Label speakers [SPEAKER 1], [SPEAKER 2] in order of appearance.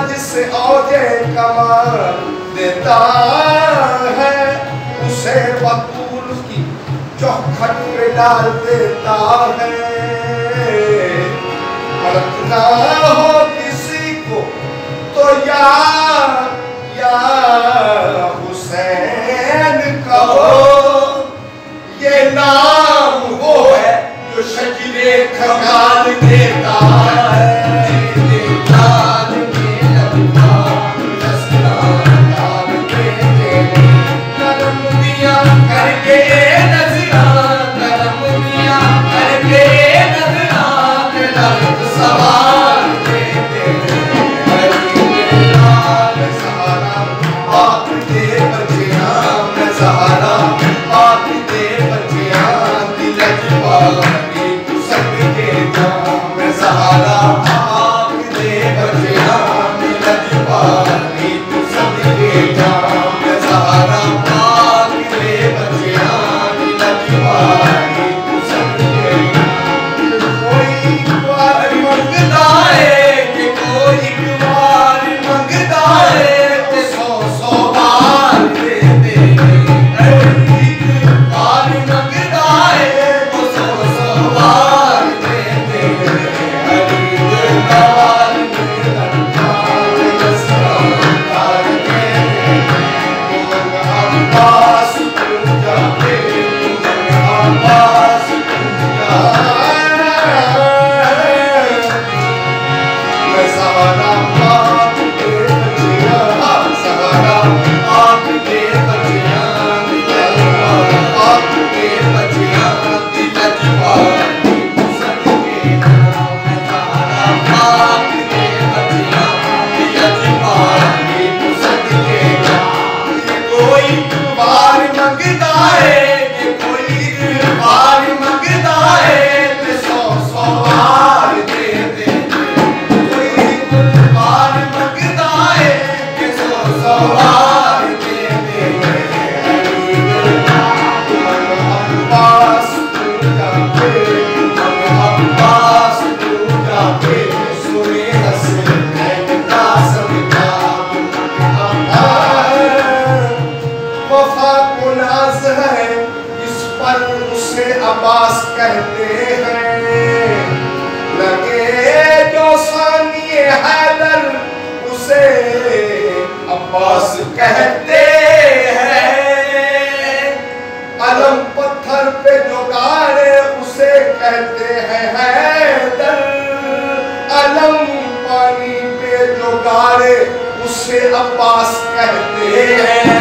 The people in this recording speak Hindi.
[SPEAKER 1] जिससे औजे कमाल देता है उसे बतूल की चौखट पे डाल देता है। फर्क ना हो किसी को तो या हुसैन कहो, ये नाम वो है जो शजरे खगाल देता है। अब्बास कहते हैं लगे जो सानिए हैदर उसे अब्बास कहते हैं। अलम पत्थर पे जो गाड़े उसे कहते हैं हैदर। अलम पानी पे जो गाड़े उसे अब्बास कहते हैं।